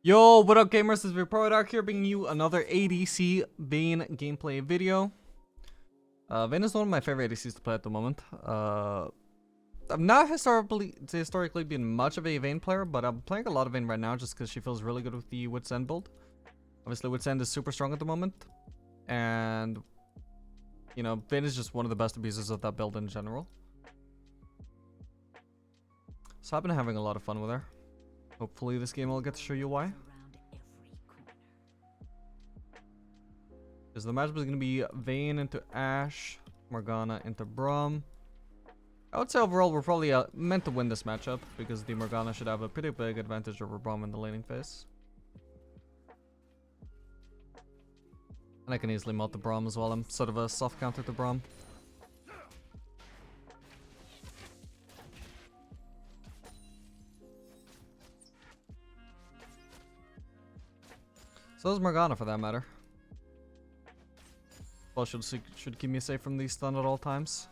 Yo, what up gamers, this is Dark here bringing you another ADC Vayne gameplay video. Vayne is one of my favorite ADCs to play at the moment. I've not historically been much of a Vayne player, but I'm playing a lot of Vayne right now just because she feels really good with the Wit's End build. Obviously Wit's End is super strong at the moment, and you know, Vayne is just one of the best abusers of that build in general. So I've been having a lot of fun with her. Hopefully this game will get to show you why. Because the matchup is going to be Vayne into Ashe, Morgana into Braum. I would say overall we're probably meant to win this matchup because the Morgana should have a pretty big advantage over Braum in the laning phase. And I can easily melt the Braum as well. I'm sort of a soft counter to Braum. So is Morgana for that matter. Well, should keep me safe from these stun at all times.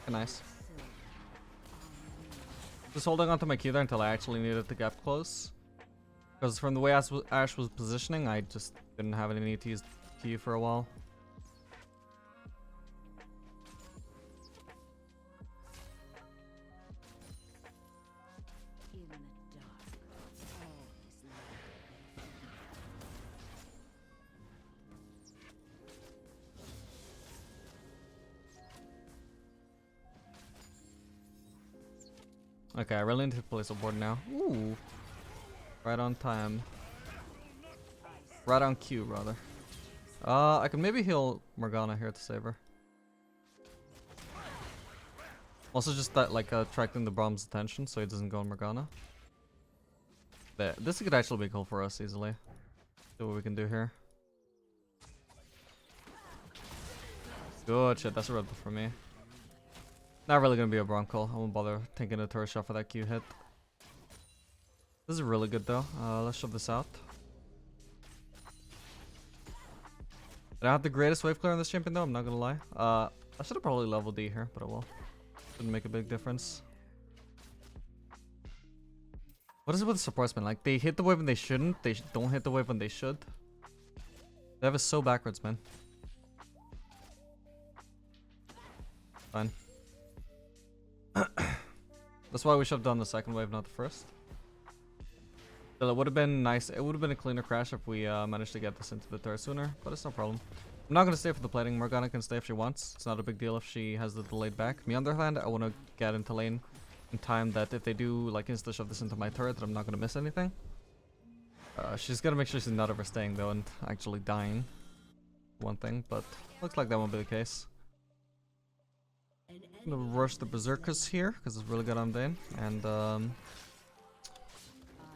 Nice. Just holding onto my Q there until I actually needed to gap close. Because from the way Ashe was positioning, I just didn't have any need to use Q for a while. Okay, I really need to place a board now. Ooh. Right on time. Right on cue, rather. I can maybe heal Morgana here to save her. Also just that, like, attracting the Braum's attention so he doesn't go on Morgana. There. This could actually be cool for us easily. See what we can do here. Good shit, that's a red buff for me. Not really gonna be a Braum call. I won't bother taking a turret shot for that Q hit. This is really good though. Let's shove this out. I don't have the greatest wave clear on this champion though, I'm not gonna lie. I should have probably leveled D here, but I will. Didn't make a big difference. What is it with the supports, man? Like, they hit the wave when they shouldn't. They don't hit the wave when they should. They have it so backwards, man. Fine. That's why we should have done the second wave, not the first. So it would have been nice. It would have been a cleaner crash if we managed to get this into the turret sooner, but it's no problem. I'm not going to stay for the plating. Morgana can stay if she wants. It's not a big deal if she has the delayed back. Me on the other hand, I want to get into lane in time that if they do like insta shove this into my turret, that I'm not going to miss anything. She's got to make sure she's not overstaying though and actually dying. One thing, but looks like that won't be the case. I'm going to rush the Berserkers here because it's really good on Vayne. And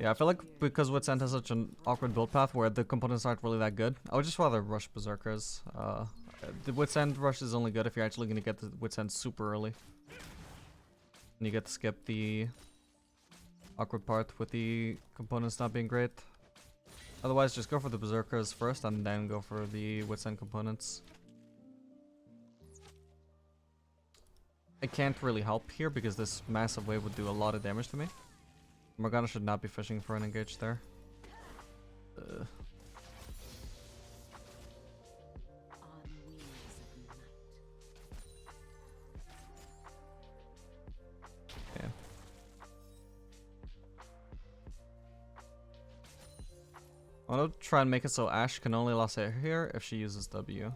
yeah, I feel like because Wit's End has such an awkward build path where the components aren't really that good, I would just rather rush Berserkers. The Wit's End rush is only good if you're actually going to get the Wit's End super early. And you get to skip the awkward part with the components not being great. Otherwise, just go for the Berserkers first and then go for the Wit's End components. I can't really help here because this massive wave would do a lot of damage to me. Morgana should not be fishing for an engage there. Yeah. I want to try and make it so Ashe can only last hit here if she uses W.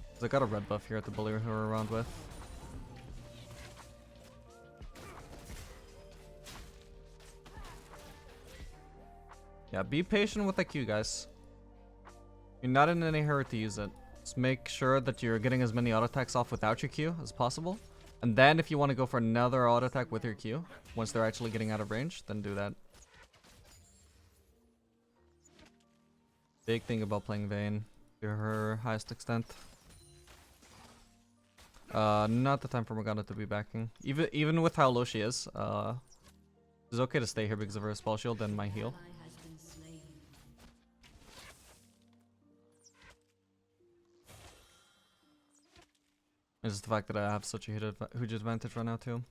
Because I got a red buff here to bully her around with. Yeah, be patient with the Q, guys. You're not in any hurry to use it. Just make sure that you're getting as many auto attacks off without your Q as possible. And then if you want to go for another auto attack with your Q, once they're actually getting out of range, then do that. Big thing about playing Vayne to her highest extent. Not the time for Morgana to be backing. Even with how low she is, It's okay to stay here because of her spell shield and my heal. It's just the fact that I have such a huge advantage right now too.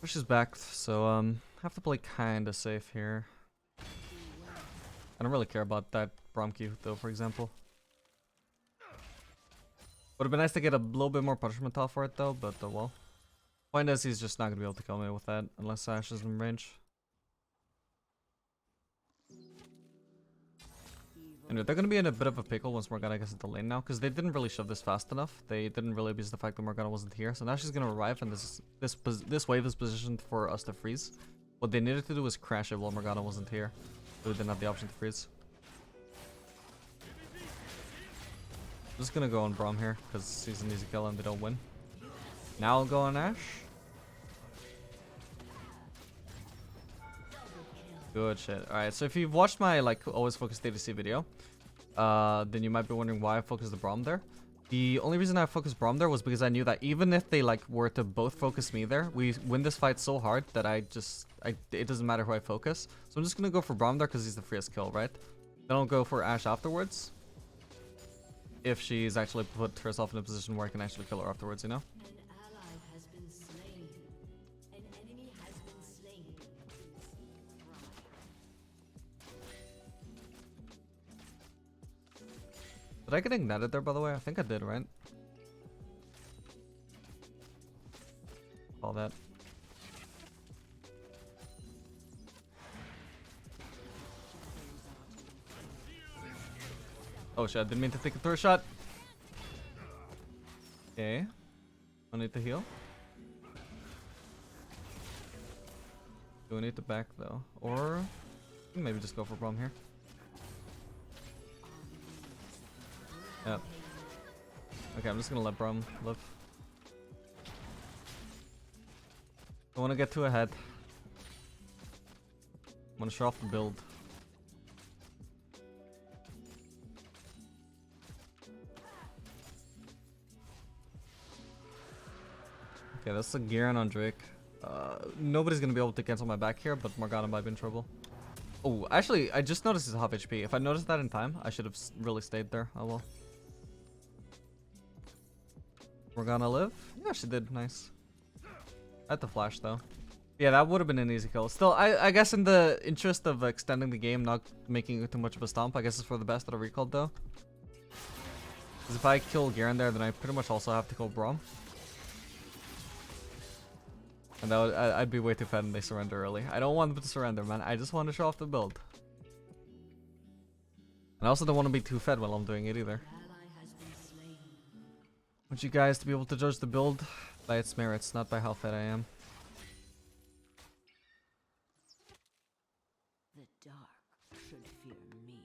Push is back, so have to play kinda safe here. I don't really care about that Braum Q though, for example. Would have been nice to get a little bit more punishment off for it though, but well. Point is, he's just not gonna be able to kill me with that unless Ashe is in range. Anyway, they're gonna be in a bit of a pickle once Morgana gets into lane now, because they didn't really shove this fast enough. They didn't really abuse the fact that Morgana wasn't here, so now she's gonna arrive, and this wave is positioned for us to freeze. What they needed to do was crash it while Morgana wasn't here, so we didn't have the option to freeze. I'm just gonna go on Braum here, because he's an easy kill and they don't win. Now I'll go on Ashe. Good shit. Alright, so if you've watched my always focus ADC video, then you might be wondering why I focused the Braum there. The only reason I focused Braum there was because I knew that even if they were to both focus me there, we win this fight so hard that it doesn't matter who I focus. So I'm just gonna go for Braum there because he's the freest kill, right? Then I'll go for Ashe afterwards. If she's actually put herself in a position where I can actually kill her afterwards, you know? Did I get ignited there, by the way? I think I did, right? All that. Oh shit, I didn't mean to take a throw shot. Okay. I need to heal. Do we need to back though? Or maybe just go for Braum here. Yep. Okay, I'm just gonna let Braum live. Don't wanna get too ahead. I'm gonna show off the build. Okay, that's a Garen on Drake. Nobody's gonna be able to cancel my back here, but Morgana might be in trouble. Oh, actually, I just noticed his half HP. If I noticed that in time, I should have really stayed there. Oh well. Morgana live? Yeah, she did. Nice. I had to flash though. Yeah, that would have been an easy kill. Still, I guess in the interest of extending the game, not making it too much of a stomp, I guess it's for the best that I recalled though. Because if I kill Garen there, then I pretty much also have to kill Braum. And that would, I'd be way too fed and they surrender early. I don't want them to surrender, man. I just want to show off the build. And I also don't want to be too fed while I'm doing it either. I want you guys to be able to judge the build by its merits, not by how fed I am. The dark should fear me.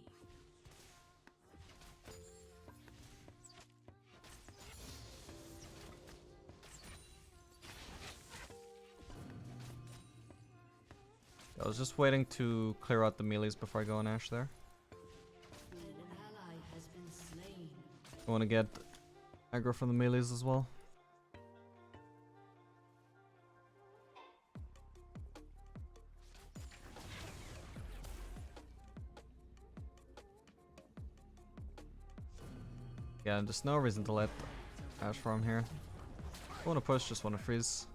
I was just waiting to clear out the melees before I go on Ashe there. I want to get aggro from the melees as well. Yeah, there's no reason to let Ashe farm here. Don't want to push, just want to freeze.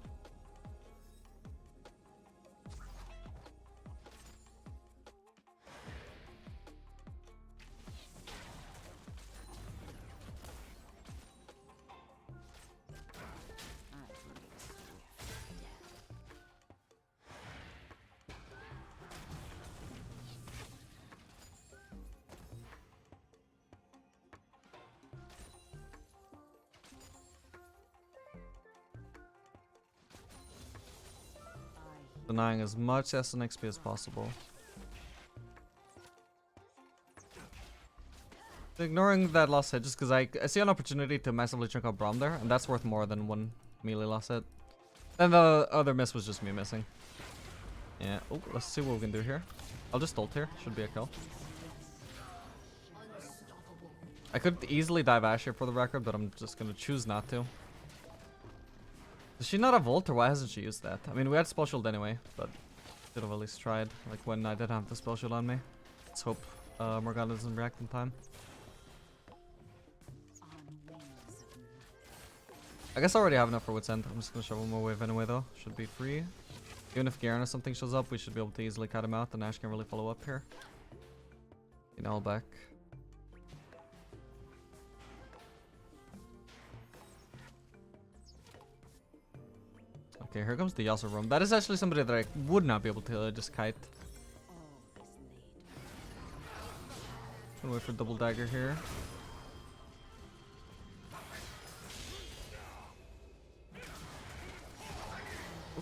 Denying as much SN XP as possible. Ignoring that last hit just because I see an opportunity to massively chunk out Braum there, and that's worth more than one melee last hit. And the other miss was just me missing. Yeah, oh, let's see what we can do here. I'll just ult here, should be a kill. I could easily dive Ashe here for the record, but I'm just gonna choose not to. Does she not have ult, or why hasn't she used that? I mean, we had spell shield anyway, but should have at least tried. Like when I did have the spell shield on me. Let's hope Morgana doesn't react in time. I guess I already have enough for Wit's End. I'm just gonna show one more wave anyway though. Should be free. Even if Garen or something shows up, we should be able to easily cut him out. And Ashe can really follow up here. You know, back. Okay, here comes the Yasuo roam. That is actually somebody that I would not be able to just kite. Gonna wait for double dagger here.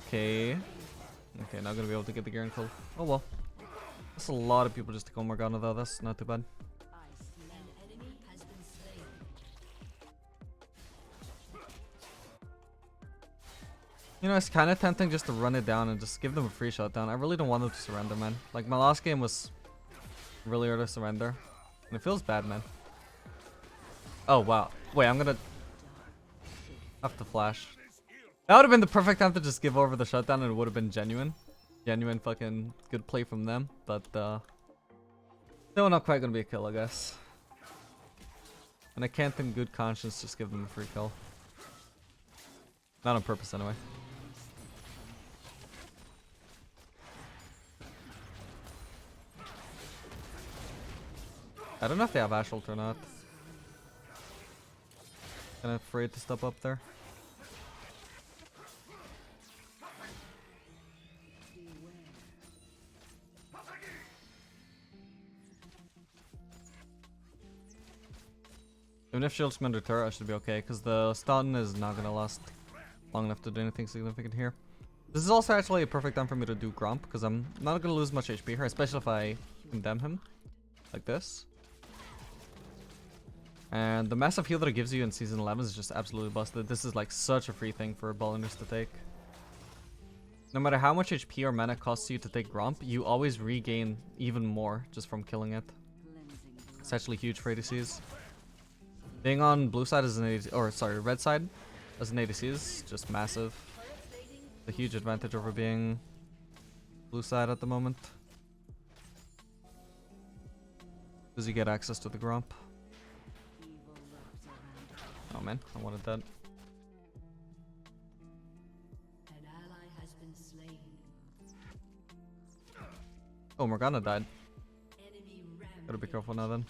Okay. Okay, not gonna be able to get the Garen kill. Oh well. That's a lot of people just to kill Morgana though. That's not too bad. You know, it's kind of tempting just to run it down and just give them a free shutdown. I really don't want them to surrender, man. Like, my last game was really early surrender. And it feels bad, man. Oh, wow. Wait, I'm gonna have to flash. That would have been the perfect time to just give over the shutdown and it would have been genuine. Genuine fucking good play from them. But, still not quite gonna be a kill, I guess. And I can't in good conscience just give them a free kill. Not on purpose, anyway. I don't know if they have Ashe ult or not. Kinda afraid to step up there. Even if shields come under turret, I should be okay, because the stun is not gonna last long enough to do anything significant here. This is also actually a perfect time for me to do Gromp, because I'm not gonna lose much HP here, especially if I condemn him. Like this. And the massive heal that it gives you in Season 11 is just absolutely busted. This is like such a free thing for ballerners to take. No matter how much HP or mana costs you to take Gromp, you always regain even more just from killing it. It's actually huge for ADCs. Being on blue side as an ADC, or sorry, red side as an ADC is just massive. It's a huge advantage over being blue side at the moment. Because you get access to the Gromp. Oh man, I wanted that. Oh, Morgana died. Gotta be careful now then.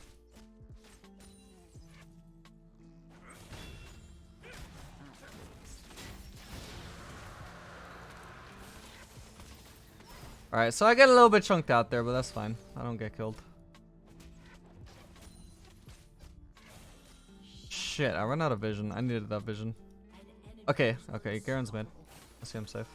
Alright, so I get a little bit chunked out there, but that's fine. I don't get killed. Shit, I ran out of vision. I needed that vision. Okay, okay, Garen's mid. I see him safe.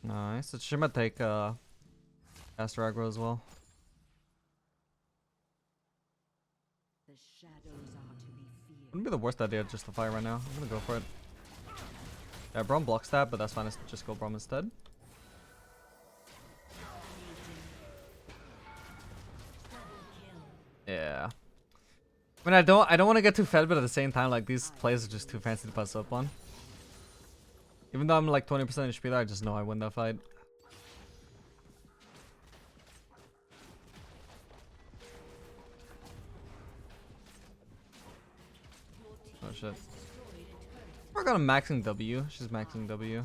Nice. It should take Caster aggro as well. Wouldn't be the worst idea just to fight right now. I'm gonna go for it. Yeah, Braum blocks that, but that's fine. Let's just go Braum instead. Yeah. I mean, I don't want to get too fed, but at the same time, like, these plays are just too fancy to pass up on. Even though I'm like 20% HP there, I just know I win that fight. Oh shit. We're gonna maxing W. She's maxing W.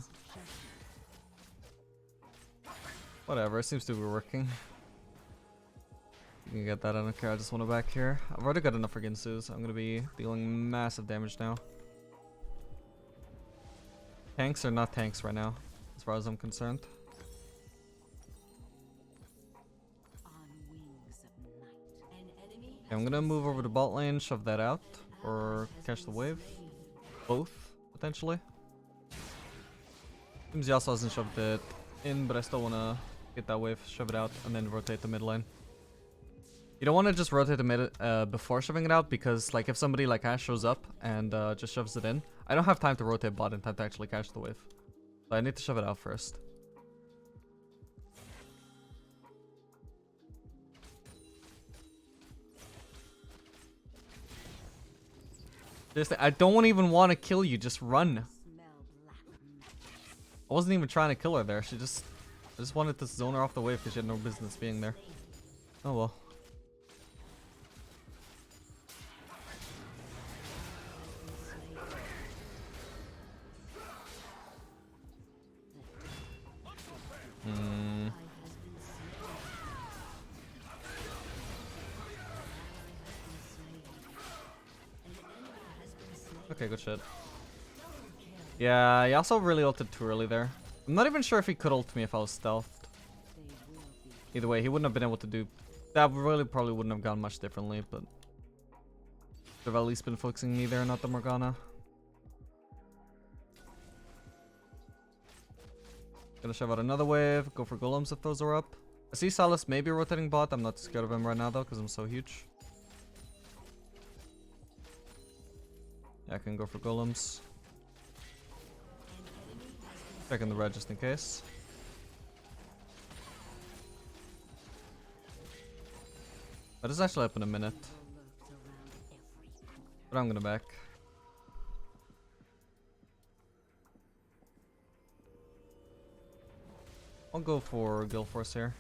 Whatever, it seems to be working. You can get that, I don't care, I just want it back here. I've already got enough for Ginsu, so I'm gonna be dealing massive damage now. Tanks are not tanks right now, as far as I'm concerned. Okay, I'm gonna move over to bot lane, shove that out, or catch the wave. Both, potentially. Seems Yasuo hasn't shoved it in, but I still wanna get that wave, shove it out, and then rotate the mid lane. You don't want to just rotate the mid before shoving it out, because like if somebody like Ashe shows up and just shoves it in, I don't have time to rotate bot in time to actually catch the wave. So I need to shove it out first. Seriously, I don't even want to kill you. Just run. Smell black magic. I wasn't even trying to kill her there. I just wanted to zone her off the way because she had no business being there. Oh well. Hmm. Okay, good shit. Yeah, he also really ulted too early there. I'm not even sure if he could ult me if I was stealthed. Either way, he wouldn't have been able to do... That really probably wouldn't have gone much differently, but... Should have at least been focusing me there, not the Morgana. Gonna shove out another wave, go for golems if those are up. I see Salas maybe rotating bot. I'm not scared of him right now though, because I'm so huge. Yeah, I can go for golems. Checking the red just in case. That is actually up in a minute. But I'm gonna back. I'll go for Guild Force here.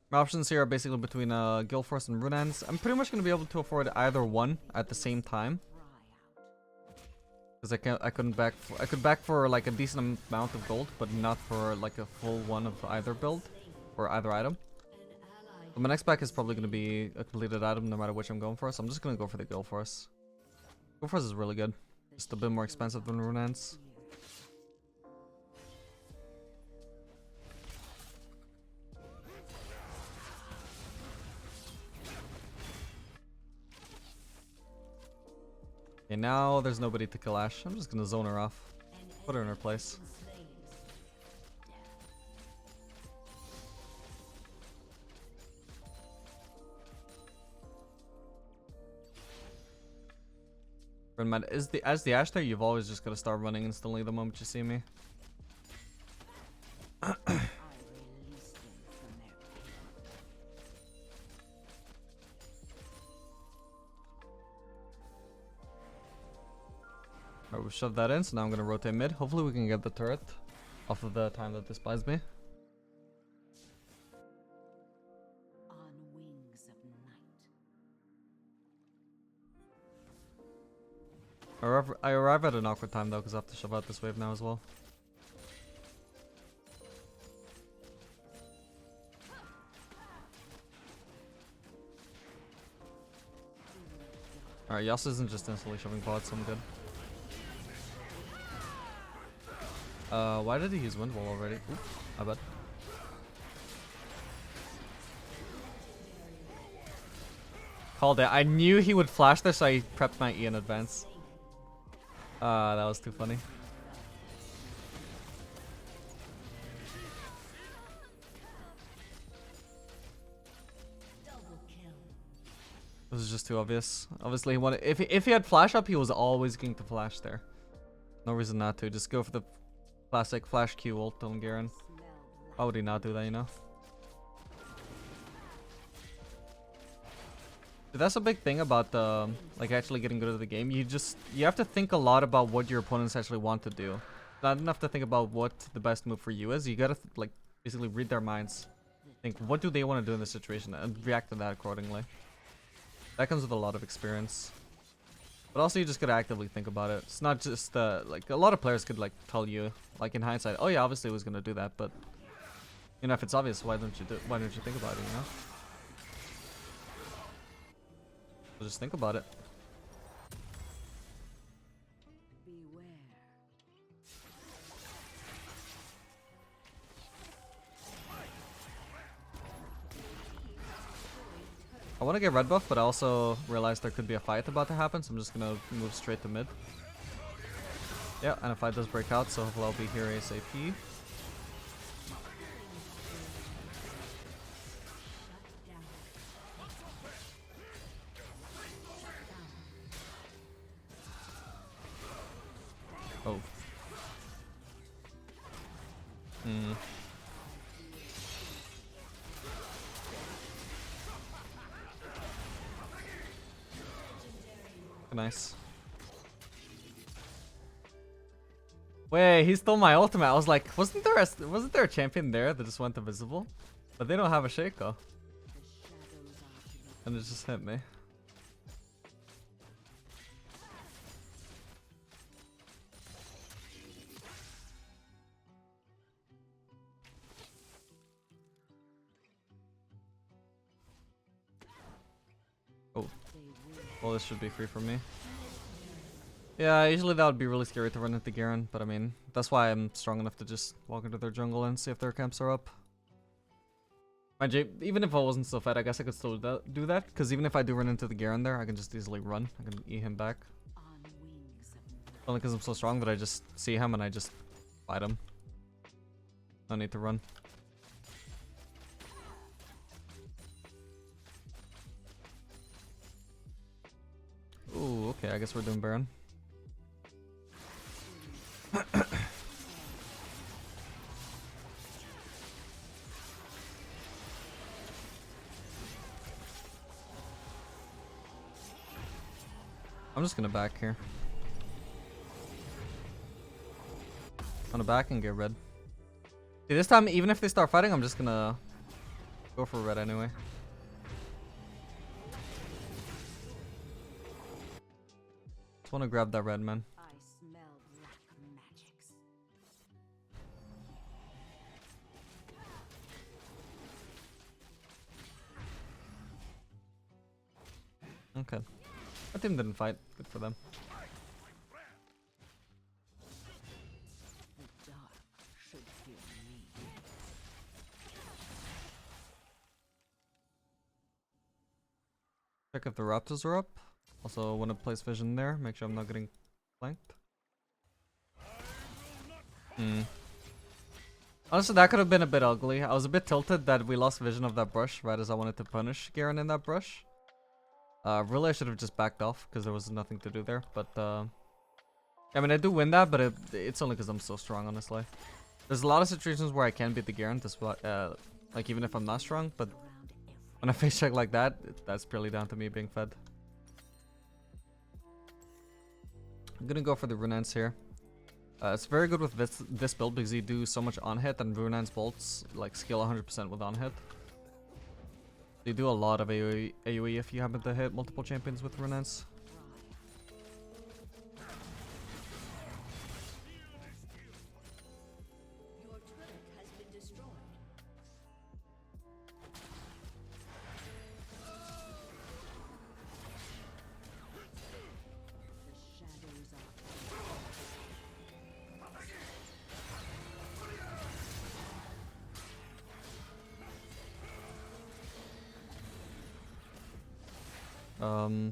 My options here are basically between Guild Force and Runehands. I'm pretty much gonna be able to afford either one at the same time. Because I could back for like a decent amount of gold, but not for like a full one of either build or either item. But my next back is probably gonna be a completed item no matter which I'm going for, so I'm just gonna go for the Guild Force. Guild Force is really good. Just a bit more expensive than Runehands. Okay, now there's nobody to kill Ashe. I'm just gonna zone her off. Put her in her place. Man, as the Ashe there, you've always just gotta start running instantly the moment you see me. Alright, we've shoved that in, so now I'm gonna rotate mid. Hopefully we can get the turret off of the time that this buys me. On wings of night. I arrive at an awkward time though, because I have to shove out this wave now as well. Alright, Yasuo isn't just instantly shoving bots, so I'm good. Why did he use Wind Wall already? Oop, my bad. Called it. I knew he would flash there, so I prepped my E in advance. That was too funny. This is just too obvious. Obviously, he wanted. If he had flash up, he was always going to flash there. No reason not to. Just go for the classic flash Q ult on Garen. Why would he not do that? You know. But that's a big thing about like actually getting good at the game. You have to think a lot about what your opponents actually want to do. Not enough to think about what the best move for you is. You gotta like basically read their minds. Think what do they want to do in this situation and react to that accordingly. That comes with a lot of experience. But also you just gotta actively think about it. It's not just like a lot of players could like tell you like in hindsight, oh yeah, obviously he was gonna do that, but you know if it's obvious, why don't you think about it, you know? So just think about it. Beware. I want to get red buff, but I also realized there could be a fight about to happen, so I'm just gonna move straight to mid. Yeah, and a fight does break out, so hopefully I'll be here ASAP. Oh. Hmm. nice. Wait, he stole my ultimate. I was like, wasn't there a champion there that just went invisible? But they don't have a Shaco. And it just hit me. Oh. Well, this should be free for me. Yeah, usually that would be really scary to run into Garen, but I mean, that's why I'm strong enough to just walk into their jungle and see if their camps are up. Mind you, even if I wasn't so fed, I guess I could still do that, because even if I do run into the Garen there, I can just easily run. I can E him back. Only because I'm so strong that I just see him and I just fight him. No need to run. Ooh, okay, I guess we're doing Baron. I'm just gonna back here. I'm gonna back and get red. See, this time, even if they start fighting, I'm just gonna go for red anyway. Just wanna grab that red, man. I smell black magics. Okay. My team didn't fight. Good for them. The dark should fear me. Check if the Raptors are up. Also, want to place vision there. Make sure I'm not getting flanked. Honestly, that could have been a bit ugly. I was a bit tilted that we lost vision of that brush right as I wanted to punish Garen in that brush. Really, I should have just backed off because there was nothing to do there. But, I mean, I do win that, but it's only because I'm so strong, honestly. There's a lot of situations where I can beat the Garen, despite, like, even if I'm not strong. But when I face check like that, that's purely down to me being fed. I'm gonna go for the Runance here. It's very good with this build because you do so much on hit, and Runance bolts like skill 100% with on hit. You do a lot of AoE if you happen to hit multiple champions with Runance. Your turret has been destroyed. The shadows are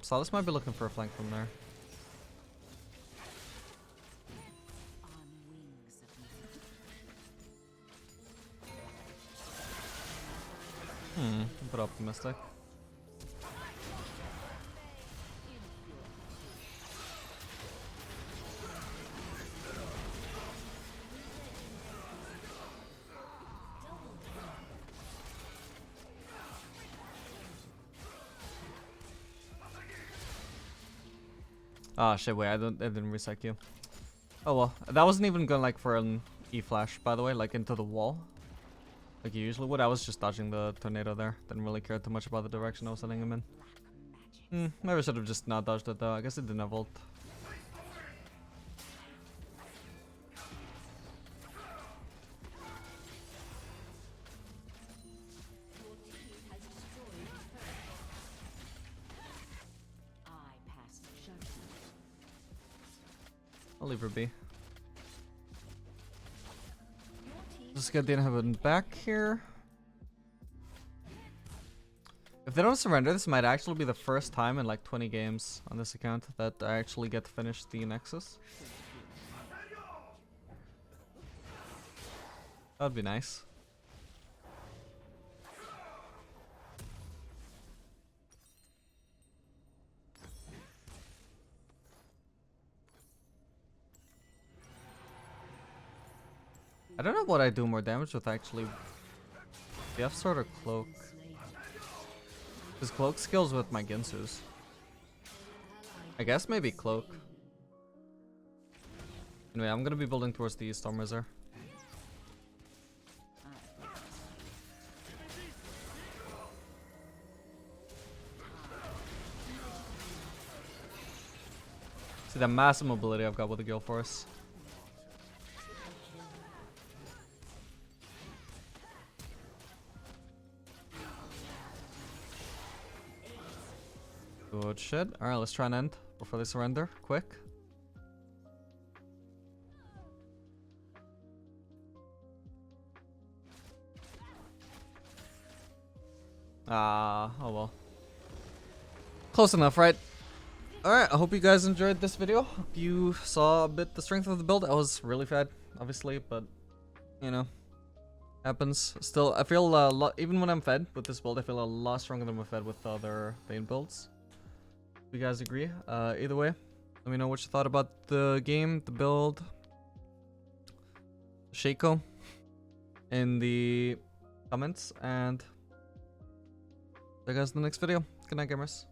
Salas might be looking for a flank from there. on wings of A bit optimistic. Ah shit, wait, I didn't reset you. Oh well, that wasn't even going like for an E-flash, by the way, like into the wall. Like you usually would. I was just dodging the tornado there. Didn't really care too much about the direction I was sending him in. Maybe I should have just not dodged it though. I guess it didn't have ult. I pass judgment. I'll leave her be. Just get the inhibitor back here. If they don't surrender, this might actually be the first time in like 20 games on this account that I actually get to finish the Nexus. That'd be nice. I don't know what I do more damage with actually. BF sword or cloak? Because cloak skills with my Ginsus. I guess maybe Cloak. Anyway, I'm gonna be building towards the Storm Wizard. See the massive mobility I've got with the Gale Force. Good shit. Alright, let's try and end before they surrender. Quick. Ah, oh well. Close enough, right? Alright, I hope you guys enjoyed this video. Hope you saw a bit the strength of the build. I was really fed, obviously, but, you know, happens. Still, I feel a lot, even when I'm fed with this build, I feel a lot stronger than I'm fed with other Vayne builds. If you guys agree. Either way, let me know what you thought about the game, the build, Shaco, in the comments, and see you guys in the next video. Good night, gamers.